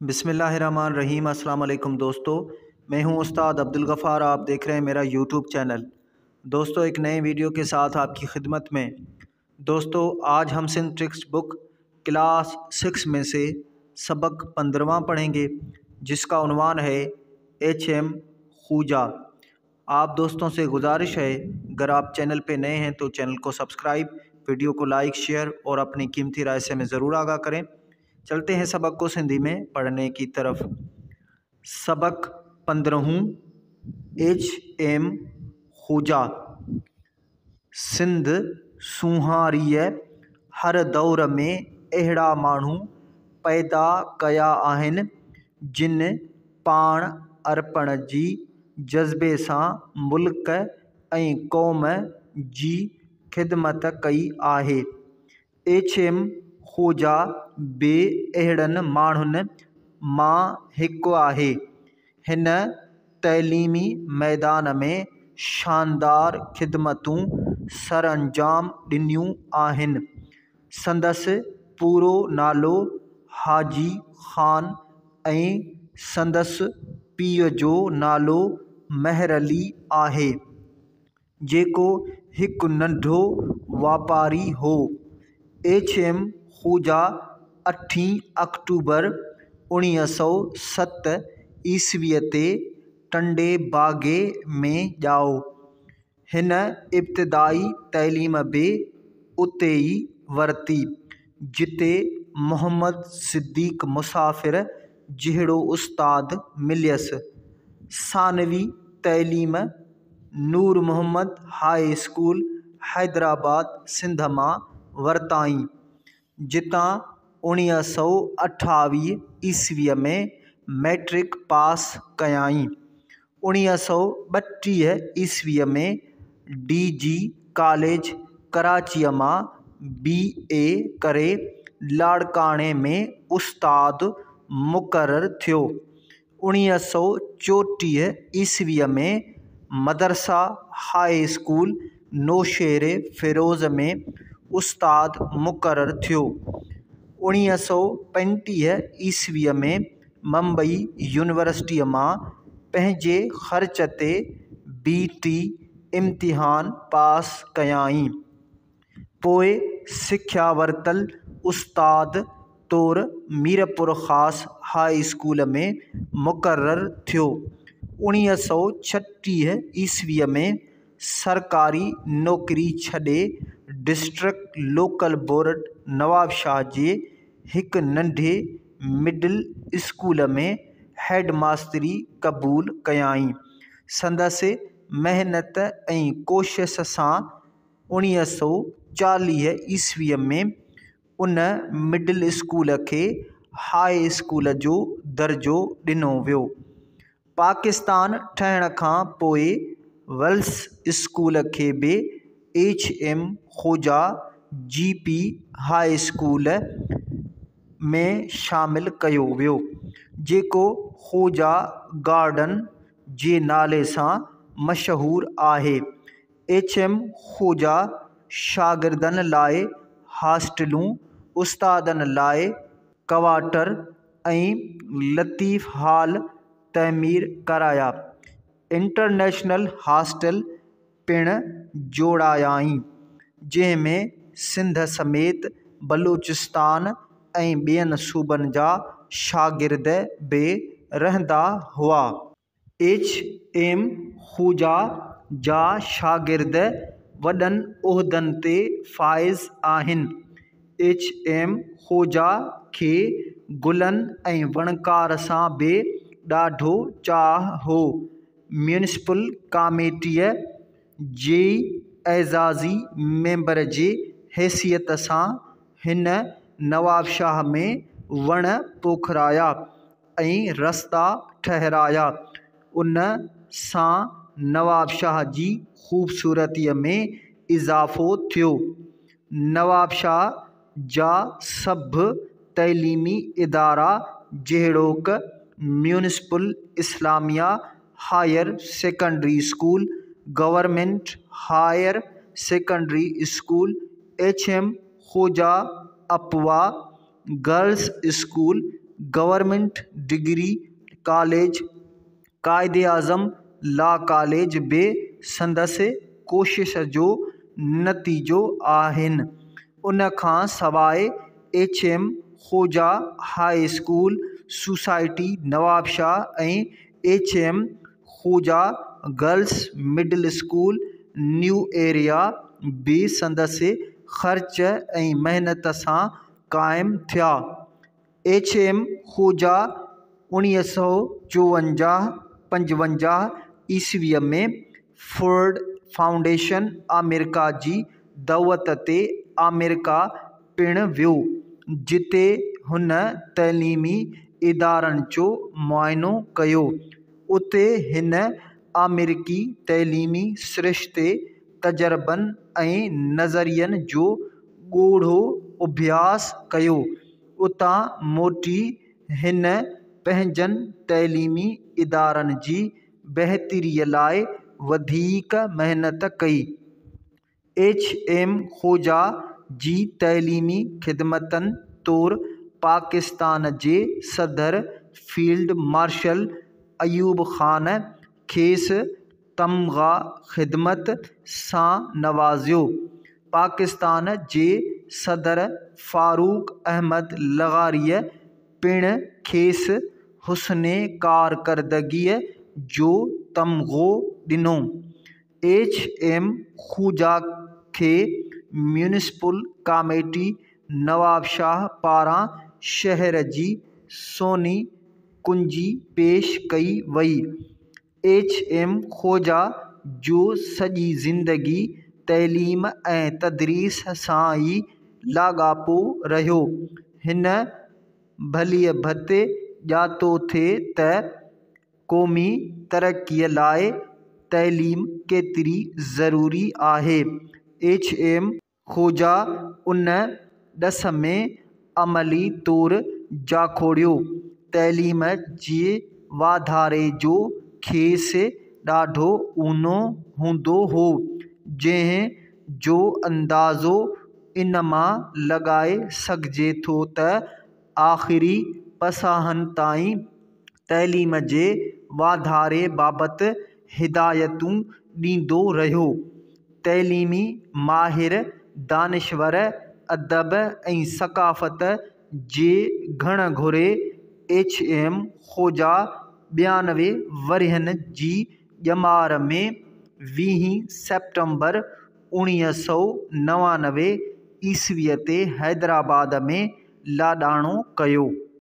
बिस्मिल्लाहिर्रहमानिर्रहीम। अस्सलाम वालेकुम दोस्तों, मैं हूं उस्ताद अब्दुल गफ़ार। आप देख रहे हैं मेरा यूट्यूब चैनल। दोस्तों, एक नए वीडियो के साथ आपकी खिदमत में। दोस्तों, आज हम सिंध टेक्स्ट बुक क्लास 6 में से सबक 15वां पढ़ेंगे, जिसका उन्वान है HM खूजा। आप दोस्तों से गुजारिश है, अगर आप चैनल पे नए हैं तो चैनल को सब्सक्राइब, वीडियो को लाइक, शेयर और अपनी कीमती राय से हमें ज़रूर आगाह करें। चलते हैं सबक को सिंधी में पढ़ने की तरफ। सबक 15 HM खूजा। सिंध सुहारीअ हर दौर में अहिड़ा माण्हू पैदा कया आहिनि जिन पाण अर्पण जी जज़्बे सां मुल्क ऐं क़ौम जी ख़िदमत कई आहे। HM खूजा बे अहिड़नि माण्हुनि मां हिकु आहे। हिन तइलीमी मैदान में शानदार ख़िदमतूं सर अंजाम ॾिनियूं आहिनि। संदसि पूरो नालो हाजी ख़ान ऐं संदसि पीउ जो नालो महर अली आहे, जेको हिकु नंढो वापारी हो। HM खूजा 8 अक्टूबर 1907 ईस्वीअ ते टंडे बागे में ॼाओ। हिन इब्तिदाई तइलीम बि उते ई वरिती, जिते मोहम्मद सिद्दीक़ मुसाफ़िर जहिड़ो उस्ताद मिलियसि। सानवी तइलीम नूर मोहम्मद हाई स्कूल हैदराबाद सिंध मां वरिताई, जितां 1928 ईस्वीअ में मैट्रिक पास कयाई। 1932 ईस्वीअ में DG कॉलेज कराचीअ मां BA करे लाड़काणे में उस्ताद मुक़ररु थियो। 1934 ईस्वीअ में मदरसा हाई स्कूल नौशेरे फ़िरोज़ में उस्ताद मुक़ररु थियो। 1935 ईस्वीअ में मुंबई यूनिवर्सिटीअ मां पंहिंजे ख़र्च ते BT इम्तिहान पास कयाई। पोइ सिख्या वरितल उस्ताद तौरु मीरपुर ख़ासि हाई स्कूल में मुक़ररु थियो। 1936 ईस्वीअ में सरकारी नौकरी छॾे डिस्ट्रिक्ट लोकल बोर्ड नवाबशाह जे हिकु नंढे मिडिल स्कूल में हेड मास्तरी क़बूलु कयाई। संदसि महिनत ऐं कोशिश सां 1940 ईस्वीअ में उन मिडिल स्कूल खे हाई स्कूल जो दर्जो ॾिनो वियो। पाकिस्तान ठहण खां पोइ वेल्स स्कूल खे बि HM Khuja GP high school में शामिलु कयो वियो, जेको खूजा गार्डन जे नाले सां मशहूरु आहे। HM खूजा शागिर्दनि लाइ हॉस्टलूं, उस्तादनि लाइ क्वार्टर ऐं लतीफ़ हॉल तइमीर कराया। इंटरनेशनल हॉस्टल पिणु जोड़ायाई, जंहिंमें सिंध समेत बलूचिस्तान ऐं ॿियनि सूबनि जा शागिर्द बि रहंदा हुआ। HM खूजा जा शागिर्द वॾनि उहिदनि ते फ़ाइज़ आहिनि। HM खूजा खे गुलनि ऐं वणकार सां बि ॾाढो चाह हो। म्यूनिसिपल कमेटीअ जे एज़ाज़ी मेंबर जे हैसियत सां हिन नवाबशाह में वण पोखराया ऐं रस्ता ठहिराया। उन सां नवाबशाह जी ख़ूबसूरतीअ में इज़ाफ़ो थियो। नवाबशाह जा सभु तइलीमी इदारा जहिड़ोकि municipal Islamia higher secondary school, government higher secondary school, HM Khwaja अपवा girls school government degree college, Quaid Azam law college बि संदसि कोशिश जो नतीजो आहिनि। उन खां सवाइ HM खोजा हाई स्कूल, सोसाइटी नवाबशाह ऐं HM खोजा girls middle school, new area बि संदसि ख़र्च ऐं महिनत सां क़ाइमु थिया। HM खोजा 1954-55 ईस्वीअ में फोर्ड फाउंडेशन अमेरिका जी दौलत ते अमेरिका पिणु वियो, जिते हुन तइलीमी इदारनि जो मुआइनो कयो। उते हिन अमेरिकी तइलीमी सिरिश्ते, तजरबनि ऐं नज़रियनि जो ॻोढ़ो अभ्यास कयो। उतां मोटी हिन पंहिंजनि तइलीमी इदारनि जी बहितरीअ लाइ वधीक महिनत कई। HM खोजा जी तइलीमी ख़िदमतनि तौरु पाकिस्तान जे सदर फील्ड मार्शल अयूब ख़ान खेसि तमग़ा ख़िदमत सां नवाज़ियो। पाकिस्तान जे सदर फ़ारूक अहमद लगारीअ पिणु खेसि हुस्ने कारकरदगीअ जो तमग़ो ॾिनो। HM खोजा खे म्यूनिसिपल कमेटी नवाबशाह पारां शहर जी सोनी कुंजी पेश कई वई। HM खोजा जो सॼी ज़िंदगी तइलीम ऐं तदरीस सां ई लाॻापो रहियो। हिन भलीअ भते ॼातो थिए त क़ौमी तरक़ीअ लाइ तइलीम केतिरी ज़रूरी आहे। HM खोजा उन ॾस में अमली तौरु जाखोड़ियो। तइलीम जे वाधारे जो खेसि ॾाढो ऊन्हो हूंदो हो, जंहिं जो अंदाज़ो इन मां लॻाए सघिजे थो त आख़िरी पसाहनि ताईं तइलीम जे वाधारे बाबति हिदायतूं ॾींदो रहियो। तइलीमी माहिर, दानिशवर, अदब ऐं सक़ाफ़त जे घण घुरे HM खोजा 92 वरहनि जी ॼमार में 20 सेप्टेम्बर 1999 ईस्वीअ ते हैदराबाद में लाॾाणो कयो।